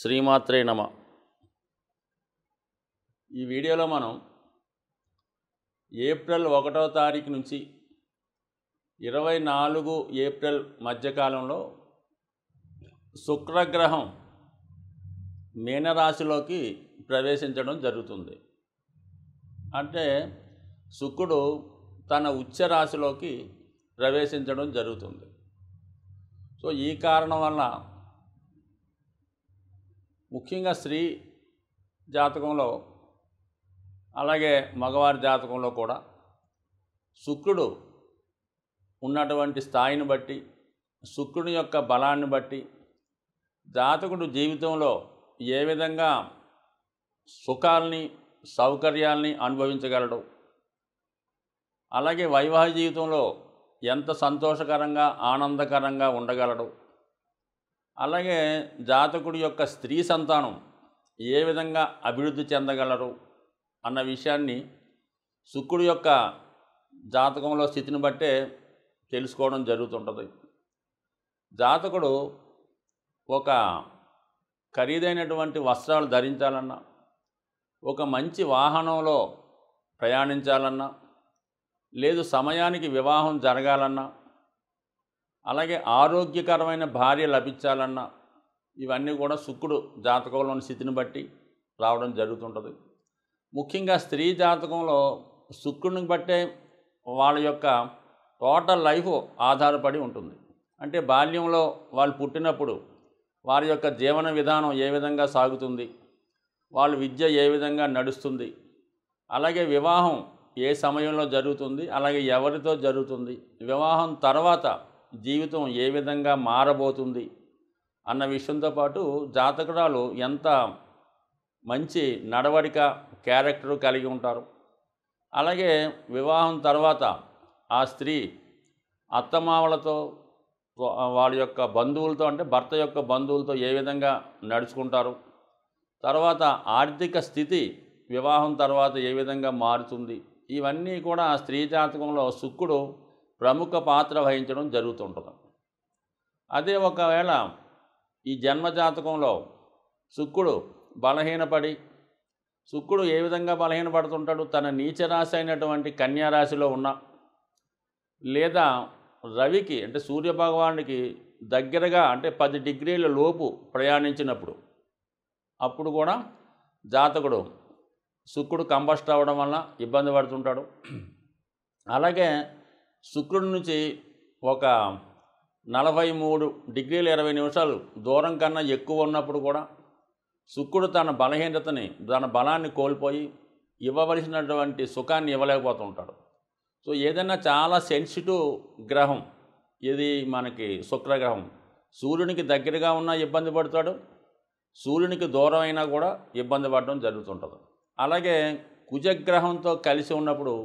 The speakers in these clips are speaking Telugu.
శ్రీమాత్రే నమ. ఈ వీడియోలో మనం ఏప్రిల్ 1వ తారీఖు నుంచి 24 ఏప్రిల్ మధ్యకాలంలో శుక్రగ్రహం మీనరాశిలోకి ప్రవేశించడం జరుగుతుంది. అంటే శుక్రుడు తన ఉచ్చ రాశిలోకి ప్రవేశించడం జరుగుతుంది. సో ఈ కారణం వల్ల ముఖ్యంగా స్త్రీ జాతకంలో అలాగే మగవారి జాతకంలో కూడా శుక్రుడు ఉన్నటువంటి స్థాయిని బట్టి, శుక్రుని యొక్క బలాన్ని బట్టి జాతకుడు జీవితంలో ఏ విధంగా సుఖాల్ని సౌకర్యాల్ని అనుభవించగలడు, అలాగే వైవాహిక జీవితంలో ఎంత సంతోషకరంగా ఆనందకరంగా ఉండగలడు, అలాగే జాతకుడి యొక్క స్త్రీ సంతానం ఏ విధంగా అభివృద్ధి చెందగలరు అన్న విషయాన్ని శుక్రుడి యొక్క జాతకంలో స్థితిని బట్టే తెలుసుకోవడం జరుగుతుంటుంది. జాతకుడు ఒక ఖరీదైనటువంటి వస్త్రాలు ధరించాలన్నా, ఒక మంచి వాహనంలో ప్రయాణించాలన్నా, లేదు సమయానికి వివాహం జరగాలన్నా, అలాగే ఆరోగ్యకరమైన భార్య లభించాలన్నా ఇవన్నీ కూడా శుక్రుడు జాతకంలోని స్థితిని బట్టి రావడం జరుగుతుంటుంది. ముఖ్యంగా స్త్రీ జాతకంలో శుక్రుడిని బట్టే వాళ్ళ యొక్క టోటల్ లైఫ్ ఆధారపడి ఉంటుంది. అంటే బాల్యంలో వాళ్ళు పుట్టినప్పుడు వారి యొక్క జీవన విధానం ఏ విధంగా సాగుతుంది, వాళ్ళ విద్య ఏ విధంగా నడుస్తుంది, అలాగే వివాహం ఏ సమయంలో జరుగుతుంది, అలాగే ఎవరితో జరుగుతుంది, వివాహం తర్వాత జీవితం ఏ విధంగా మారబోతుంది అన్న విషయంతో పాటు జాతకురాలు ఎంత మంచి నడవడిక క్యారెక్టరు కలిగి ఉంటారు, అలాగే వివాహం తర్వాత ఆ స్త్రీ అత్తమామలతో వాళ్ళ యొక్క బంధువులతో అంటే భర్త యొక్క బంధువులతో ఏ విధంగా నడుచుకుంటారు, తర్వాత ఆర్థిక స్థితి వివాహం తర్వాత ఏ విధంగా మారుతుంది, ఇవన్నీ కూడా స్త్రీ జాతకంలో శుక్రుడు ప్రముఖ పాత్ర వహించడం జరుగుతుంటుంది. అదే ఒకవేళ ఈ జన్మజాతకంలో శుక్రుడు బలహీనపడి, శుక్రుడు ఏ విధంగా బలహీనపడుతుంటాడు, తన నీచరాశి అయినటువంటి కన్యారాశిలో ఉన్న, లేదా రవికి అంటే సూర్యభగవానుడికి దగ్గరగా అంటే 10 డిగ్రీల లోపు ప్రయాణించినప్పుడు అప్పుడు కూడా జాతకుడు శుక్రుడు కంబస్ట్ అవ్వడం వల్ల ఇబ్బంది పడుతుంటాడు. అలాగే శుక్రుడి నుంచి ఒక 43 డిగ్రీల 20 నిమిషాలు దూరం కన్నా ఎక్కువ ఉన్నప్పుడు కూడా శుక్రుడు తన బలహీనతని, తన బలాన్ని కోల్పోయి ఇవ్వవలసినటువంటి సుఖాన్ని ఇవ్వలేకపోతుంటాడు. సో ఏదైనా చాలా సెన్సిటివ్ గ్రహం ఇది మనకి శుక్రగ్రహం. సూర్యునికి దగ్గరగా ఉన్నా ఇబ్బంది పడతాడు, సూర్యునికి దూరం అయినా కూడా ఇబ్బంది పడడం జరుగుతుంటుంది. అలాగే కుజగ్రహంతో కలిసి ఉన్నప్పుడు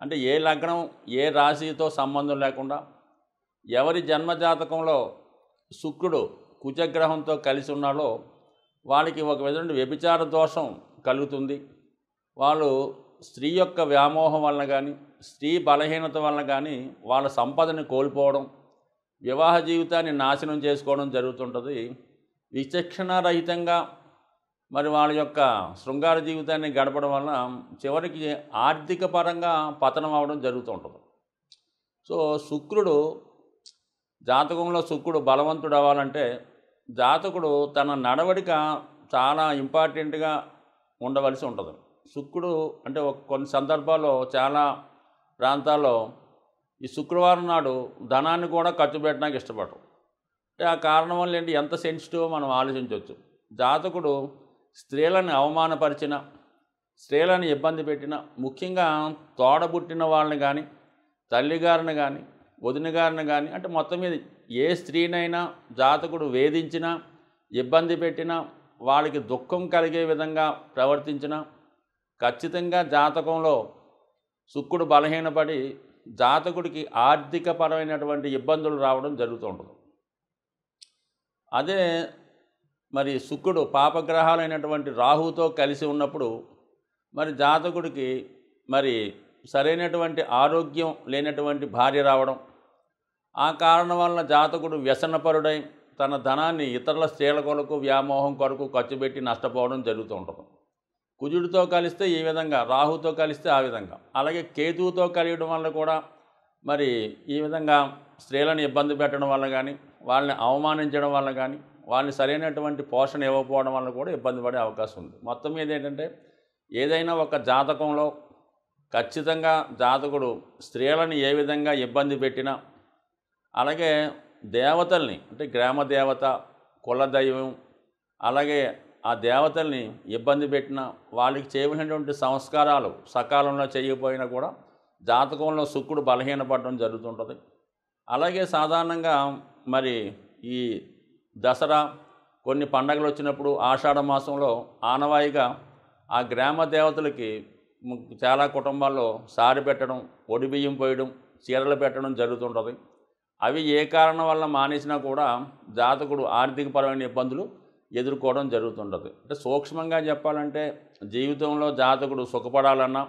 అంటే ఏ లగ్నం ఏ రాశితో సంబంధం లేకుండా ఎవరి జన్మజాతకంలో శుక్రుడు కుజగ్రహంతో కలిసి ఉన్నాడో వాళ్ళకి ఒక విధంగా వ్యభిచార దోషం కలుగుతుంది. వాళ్ళు స్త్రీ యొక్క వ్యామోహం వలన కానీ, స్త్రీ బలహీనత వలన కానీ వాళ్ళ సంపదని కోల్పోవడం, వివాహ జీవితాన్ని నాశనం చేసుకోవడం జరుగుతుంటుంది. విచక్షణారహితంగా మరి వాళ్ళ యొక్క శృంగార జీవితాన్ని గడపడం వలన చివరికి ఆర్థిక పరంగా పతనం అవ్వడం జరుగుతూ ఉంటుంది. సో శుక్రుడు జాతకంలో శుక్రుడు బలవంతుడు అవ్వాలంటే జాతకుడు తన నడవడిక చాలా ఇంపార్టెంట్గా ఉండవలసి ఉంటుంది. శుక్రుడు అంటే కొన్ని సందర్భాల్లో చాలా ప్రాంతాల్లో ఈ శుక్రవారం నాడు ధనాన్ని కూడా ఖర్చు పెట్టడానికి ఇష్టపడరు. అంటే ఆ కారణం వల్ల ఏంటి, ఎంత సెన్సిటివ్ మనం ఆలోచించవచ్చు. జాతకుడు స్త్రీలను అవమానపరిచిన, స్త్రీలను ఇబ్బంది పెట్టిన, ముఖ్యంగా తోడబుట్టిన వాళ్ళని కానీ, తల్లిగారిని కానీ, వదిన గారిని కానీ, అంటే మొత్తం మీద ఏ స్త్రీనైనా జాతకుడు వేధించినా, ఇబ్బంది పెట్టినా, వాళ్ళకి దుఃఖం కలిగే విధంగా ప్రవర్తించినా ఖచ్చితంగా జాతకంలో శుక్రుడు బలహీనపడి జాతకుడికి ఆర్థికపరమైనటువంటి ఇబ్బందులు రావడం జరుగుతూ ఉంటుంది. అదే మరి శుక్రుడు పాపగ్రహాలైనటువంటి రాహుతో కలిసి ఉన్నప్పుడు మరి జాతకుడికి మరి సరైనటువంటి ఆరోగ్యం లేనటువంటి భార్య రావడం, ఆ కారణం వలన జాతకుడు వ్యసనపరుడై తన ధనాన్ని ఇతరుల స్త్రీల కొరకు వ్యామోహం కొరకు ఖర్చు పెట్టి నష్టపోవడం జరుగుతూ ఉంటుంది. కుజుడితో కలిస్తే ఈ విధంగా, రాహుతో కలిస్తే ఆ విధంగా, అలాగే కేతువుతో కలియడం వల్ల కూడా మరి ఈ విధంగా స్త్రీలను ఇబ్బంది పెట్టడం వల్ల కానీ, వాళ్ళని అవమానించడం వల్ల కానీ, వాళ్ళని సరైనటువంటి పోషణ ఇవ్వకపోవడం వల్ల కూడా ఇబ్బంది పడే అవకాశం ఉంది. మొత్తం మీద ఏంటంటే ఏదైనా ఒక జాతకంలో ఖచ్చితంగా జాతకుడు స్త్రీలను ఏ విధంగా ఇబ్బంది పెట్టినా, అలాగే దేవతల్ని అంటే గ్రామ దేవత, కులదైవం, అలాగే ఆ దేవతల్ని ఇబ్బంది పెట్టిన వాళ్ళకి చేయవలసినటువంటి సంస్కారాలు సకాలంలో చేయకపోయినా కూడా జాతకంలో శుక్రుడు బలహీనపడడం జరుగుతుంటుంది. అలాగే సాధారణంగా మరి ఈ దసరా కొన్ని పండగలు వచ్చినప్పుడు ఆషాఢ మాసంలో ఆనవాయిగా ఆ గ్రామ దేవతలకి చాలా కుటుంబాల్లో సారి పెట్టడం, ఒడి బియ్యం పోయడం, చీరలు పెట్టడం జరుగుతుంటుంది. అవి ఏ కారణం వల్ల మానేసినా కూడా జాతకుడు ఆర్థికపరమైన ఇబ్బందులు ఎదుర్కోవడం జరుగుతుంటుంది. అంటే సూక్ష్మంగా చెప్పాలంటే జీవితంలో జాతకుడు సుఖపడాలన్నా,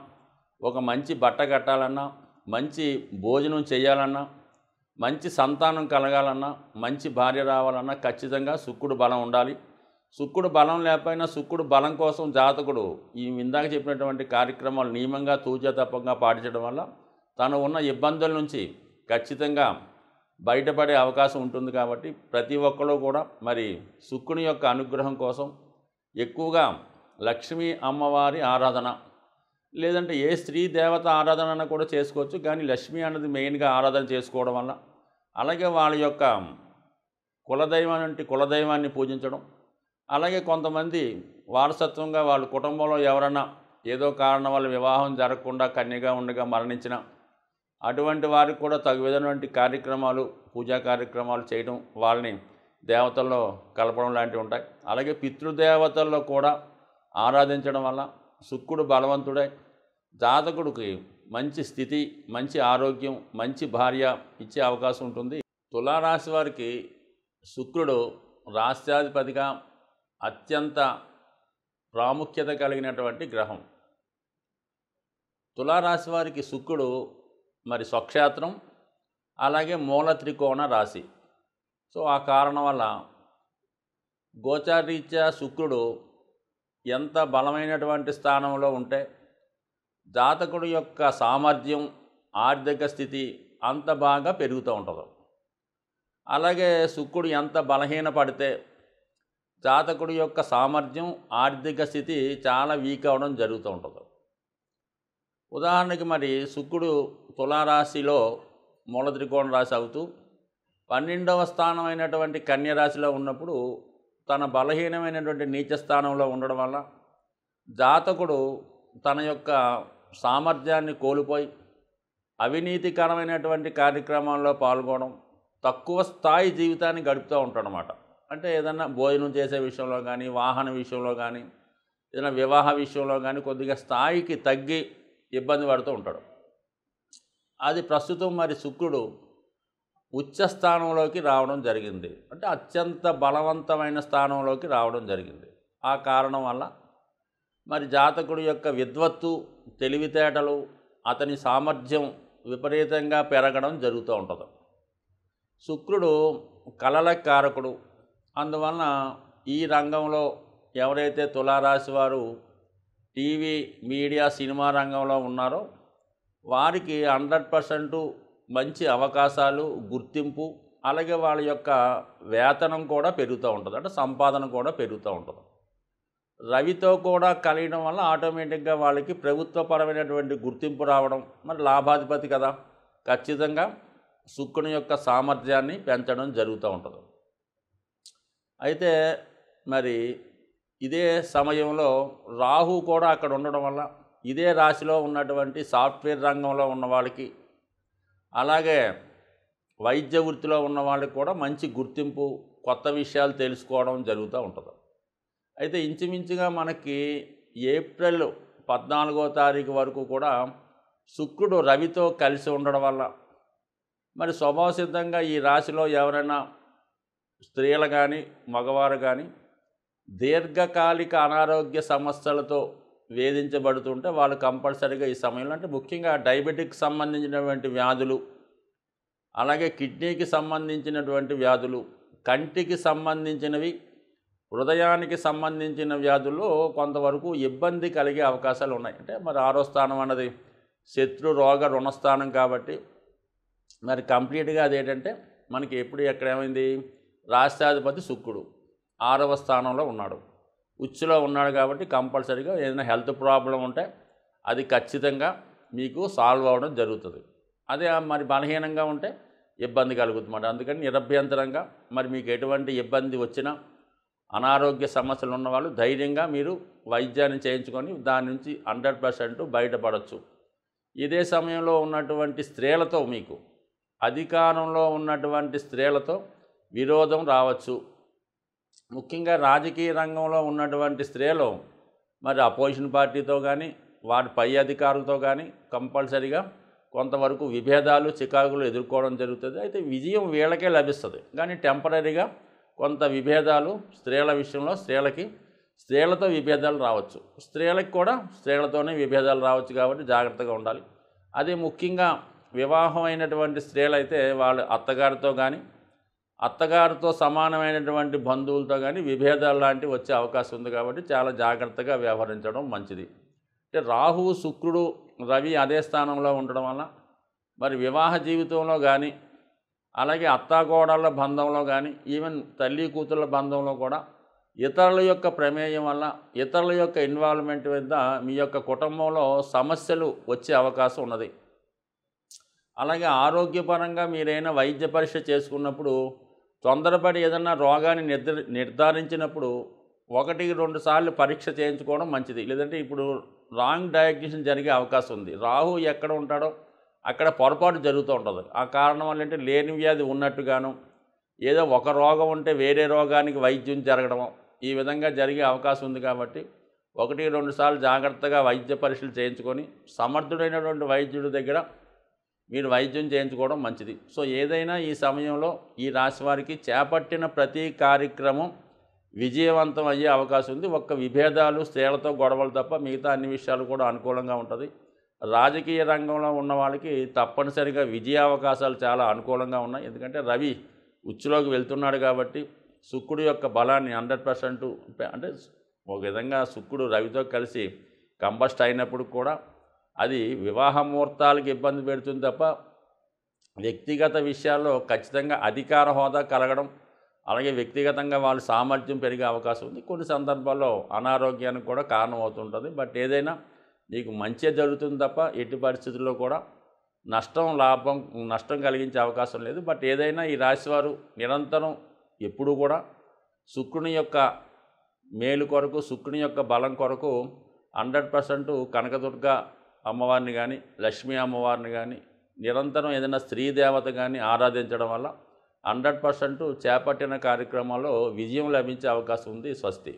ఒక మంచి బట్ట కట్టాలన్నా, మంచి భోజనం చేయాలన్నా, మంచి సంతానం కలగాలన్నా, మంచి భార్య రావాలన్నా ఖచ్చితంగా శుక్రుడు బలం ఉండాలి. శుక్రుడు బలం లేకపోయినా శుక్రుడు బలం కోసం జాతకుడు ఈ ఇందాక చెప్పినటువంటి కార్యక్రమాలు నియమంగా తూచా తప్పంగా పాటించడం వల్ల తను ఉన్న ఇబ్బందుల నుంచి ఖచ్చితంగా బయటపడే అవకాశం ఉంటుంది. కాబట్టి ప్రతి ఒక్కరు కూడా మరి శుక్రుని యొక్క అనుగ్రహం కోసం ఎక్కువగా లక్ష్మీ అమ్మవారి ఆరాధన, లేదంటే ఏ స్త్రీ దేవత ఆరాధన కూడా చేసుకోవచ్చు, కానీ లక్ష్మి అన్నది మెయిన్గా ఆరాధన చేసుకోవడం వల్ల, అలాగే వాళ్ళ యొక్క కులదైవాన్ని పూజించడం, అలాగే కొంతమంది వారసత్వంగా వాళ్ళ కుటుంబంలో ఎవరన్నా ఏదో కారణం వల్ల వివాహం జరగకుండా కన్యగా ఉండగా మరణించిన అటువంటి వారికి కూడా తగు విధమైనటువంటి కార్యక్రమాలు, పూజా కార్యక్రమాలు చేయడం, వాళ్ళని దేవతల్లో కలపడం లాంటివి ఉంటాయి. అలాగే పితృదేవతల్లో కూడా ఆరాధించడం వల్ల శుక్రుడు బలవంతుడై జాతకుడికి మంచి స్థితి, మంచి ఆరోగ్యం, మంచి భార్య ఇచ్చే అవకాశం ఉంటుంది. తులారాశి వారికి శుక్రుడు రాష్ట్రాధిపతిగా అత్యంత ప్రాముఖ్యత కలిగినటువంటి గ్రహం. తులారాశి వారికి శుక్రుడు మరి స్వక్షేత్రం, అలాగే మూల త్రికోణ రాశి. సో ఆ కారణం వల్ల గోచారీత్యా శుక్రుడు ఎంత బలమైనటువంటి స్థానంలో ఉంటే జాతకుడి యొక్క సామర్థ్యం, ఆర్థిక స్థితి అంత బాగా పెరుగుతూ ఉంటుంది. అలాగే శుక్రుడు ఎంత బలహీనపడితే జాతకుడి యొక్క సామర్థ్యం, ఆర్థిక స్థితి చాలా వీక్ అవ్వడం జరుగుతూ ఉంటుంది. ఉదాహరణకి మరి శుక్రుడు తులారాశిలో మూల త్రికోణ రాశి అవుతూ 12వ స్థానం అయినటువంటి కన్యరాశిలో ఉన్నప్పుడు తన బలహీనమైనటువంటి నీచ స్థానంలో ఉండడం వల్ల జాతకుడు తన యొక్క సామర్థ్యాన్ని కోల్పోయి అవినీతికరమైనటువంటి కార్యక్రమాల్లో పాల్గొనడం, తక్కువ స్థాయి జీవితాన్ని గడుపుతూ ఉంటాడనమాట. అంటే ఏదన్నా భోజనం చేసే విషయంలో కానీ, వాహన విషయంలో కానీ, ఏదైనా వివాహ విషయంలో కానీ కొద్దిగా స్థాయికి తగ్గి ఇబ్బంది పడుతూ ఉంటాడు. అది ప్రస్తుతం మరి శుక్రుడు ఉచ్చ స్థానంలోకి రావడం జరిగింది, అంటే అత్యంత బలవంతమైన స్థానంలోకి రావడం జరిగింది. ఆ కారణం వల్ల మరి జాతకుడి యొక్క విద్వత్తు, తెలివితేటలు, అతని సామర్థ్యం విపరీతంగా పెరగడం జరుగుతూ ఉంటుంది. శుక్రుడు కళల కారకుడు. అందువలన ఈ రంగంలో ఎవరైతే తులారాశి వారు టీవీ, మీడియా, సినిమా రంగంలో ఉన్నారో వారికి 100% మంచి అవకాశాలు, గుర్తింపు, అలాగే వాళ్ళ యొక్క వేతనం కూడా పెరుగుతూ ఉంటుంది, అంటే సంపాదన కూడా పెరుగుతూ ఉంటుంది. రవితో కూడా కలియడం వల్ల ఆటోమేటిక్గా వాళ్ళకి ప్రభుత్వపరమైనటువంటి గుర్తింపు రావడం, మరి లాభాధిపతి కదా, ఖచ్చితంగా శుక్రుని యొక్క సామర్థ్యాన్ని పెంచడం జరుగుతూ ఉంటుంది. అయితే మరి ఇదే సమయంలో రాహు కూడా అక్కడ ఉండడం వల్ల ఇదే రాశిలో ఉన్నటువంటి సాఫ్ట్వేర్ రంగంలో ఉన్న వాళ్ళకి, అలాగే వైద్య వృత్తిలో ఉన్న వాళ్ళకి కూడా మంచి గుర్తింపు, కొత్త విషయాలు తెలుసుకోవడం జరుగుతూ ఉంటుంది. అయితే ఇంచుమించుగా మనకి ఏప్రిల్ 14వ తారీఖు వరకు కూడా శుక్రుడు రవితో కలిసి ఉండడం వల్ల మరి స్వభావ సిద్ధంగా ఈ రాశిలో ఎవరైనా స్త్రీలు కానీ, మగవారు కానీ దీర్ఘకాలిక అనారోగ్య సమస్యలతో వేధించబడుతుంటే వాళ్ళు కంపల్సరీగా ఈ సమయంలో, అంటే ముఖ్యంగా డయాబెటిక్ సంబంధించినటువంటి వ్యాధులు, అలాగే కిడ్నీకి సంబంధించినటువంటి వ్యాధులు, కంటికి సంబంధించినవి, హృదయానికి సంబంధించిన వ్యాధుల్లో కొంతవరకు ఇబ్బంది కలిగే అవకాశాలు ఉన్నాయి. అంటే మరి 6వ స్థానం అన్నది శత్రు రోగ రుణస్థానం కాబట్టి మరి కంప్లీట్గా అదేంటంటే మనకి ఎప్పుడు ఎక్కడ ఏమైంది, రాష్ట్రాధిపతి శుక్రుడు 6వ స్థానంలో ఉన్నాడు, ఉచ్చులో ఉన్నాడు కాబట్టి కంపల్సరీగా ఏదైనా హెల్త్ ప్రాబ్లం ఉంటే అది ఖచ్చితంగా మీకు సాల్వ్ అవ్వడం జరుగుతుంది. అదే మరి బలహీనంగా ఉంటే ఇబ్బంది కలుగుతుందన్నమాట. అందుకని నిరభ్యంతరంగా మరి మీకు ఎటువంటి ఇబ్బంది వచ్చినా, అనారోగ్య సమస్యలు ఉన్నవాళ్ళు ధైర్యంగా మీరు వైద్యాన్ని చేయించుకొని దాని నుంచి 100% బయటపడవచ్చు. ఇదే సమయంలో ఉన్నటువంటి స్త్రీలతో, మీకు అధికారంలో ఉన్నటువంటి స్త్రీలతో విరోధం రావచ్చు. ముఖ్యంగా రాజకీయ రంగంలో ఉన్నటువంటి స్త్రీలు మరి అపోజిషన్ పార్టీతో కానీ వారి పై అధికారులతో కానీ కంపల్సరీగా కొంతవరకు విభేదాలు, చికాకులు ఎదుర్కోవడం జరుగుతుంది. అయితే విజయం వీళ్ళకే లభిస్తుంది, కానీ టెంపరీగా కొంత విభేదాలు స్త్రీల విషయంలో స్త్రీలతో విభేదాలు రావచ్చు. స్త్రీలకు కూడా స్త్రీలతోనే విభేదాలు రావచ్చు కాబట్టి జాగ్రత్తగా ఉండాలి. అదే ముఖ్యంగా వివాహం అయినటువంటి స్త్రీలైతే వాళ్ళ అత్తగారితో కానీ, అత్తగారితో సమానమైనటువంటి బంధువులతో కానీ విభేదాలు లాంటివి వచ్చే అవకాశం ఉంది కాబట్టి చాలా జాగ్రత్తగా వ్యవహరించడం మంచిది. అంటే రాహువు, శుక్రుడు, రవి అదే స్థానంలో ఉండడం వల్ల మరి వివాహ జీవితంలో కానీ, అలాగే అత్తాకోడళ్ళ బంధంలో కానీ, ఈవెన్ తల్లి కూతుళ్ళ బంధంలో కూడా ఇతరుల యొక్క ప్రమేయం వల్ల, ఇతరుల యొక్క ఇన్వాల్వ్మెంట్ వద్ద మీ యొక్క కుటుంబంలో సమస్యలు వచ్చే అవకాశం ఉన్నది. అలాగే ఆరోగ్యపరంగా మీరైనా వైద్య పరీక్ష చేసుకున్నప్పుడు తొందరపడి ఏదన్నా రోగాన్ని నిర్ధారించినప్పుడు 1-2 సార్లు పరీక్ష చేయించుకోవడం మంచిది. లేదంటే ఇప్పుడు రాంగ్ డయాగ్నోసిస్ జరిగే అవకాశం ఉంది. రాహు ఎక్కడ ఉంటాడో అక్కడ పొరపాటు జరుగుతూ ఉంటుంది. ఆ కారణం వల్ల అంటే లేని వ్యాధి ఉన్నట్టుగాను, ఏదో ఒక రోగం ఉంటే వేరే రోగానికి వైద్యం జరగడం, ఈ విధంగా జరిగే అవకాశం ఉంది. కాబట్టి 1-2 సార్లు జాగ్రత్తగా వైద్య పరీక్షలు చేయించుకొని సమర్థుడైనటువంటి వైద్యుడి దగ్గర మీరు వైద్యం చేయించుకోవడం మంచిది. సో ఏదైనా ఈ సమయంలో ఈ రాశి వారికి చేపట్టిన ప్రతి కార్యక్రమం విజయవంతం అయ్యే అవకాశం ఉంది. ఒక్క విభేదాలు, స్త్రీలతో గొడవలు తప్ప మిగతా అన్ని విషయాలు కూడా అనుకూలంగా ఉంటుంది. రాజకీయ రంగంలో ఉన్న వాళ్ళకి తప్పనిసరిగా విజయ అవకాశాలు చాలా అనుకూలంగా ఉన్నాయి. ఎందుకంటే రవి ఉచ్చులోకి వెళ్తున్నాడు కాబట్టి శుక్రుడు యొక్క బలాన్ని 100% అంటే ఒక విధంగా శుక్రుడు రవితో కలిసి కంబస్ట్ అయినప్పుడు కూడా అది వివాహ ముహూర్తాలకు ఇబ్బంది పెడుతుంది తప్ప వ్యక్తిగత విషయాల్లో ఖచ్చితంగా అధికార హోదా కలగడం, అలాగే వ్యక్తిగతంగా వాళ్ళ సామర్థ్యం పెరిగే అవకాశం ఉంది. కొన్ని సందర్భాల్లో అనారోగ్యానికి కూడా కారణం అవుతుంటుంది. బట్ ఏదైనా మీకు మంచి జరుగుతుంది తప్ప ఎట్టి పరిస్థితుల్లో కూడా నష్టం కలిగించే అవకాశం లేదు. బట్ ఏదైనా ఈ రాశివారు నిరంతరం ఎప్పుడూ కూడా శుక్రుని యొక్క మేలు కొరకు, శుక్రుని యొక్క బలం కొరకు 100% కనకదుర్గ అమ్మవారిని కానీ, లక్ష్మీ అమ్మవారిని కానీ, నిరంతరం ఏదైనా స్త్రీ దేవత కానీ ఆరాధించడం వల్ల 100% చేపట్టిన కార్యక్రమాల్లో విజయం లభించే అవకాశం ఉంది. స్వస్తి.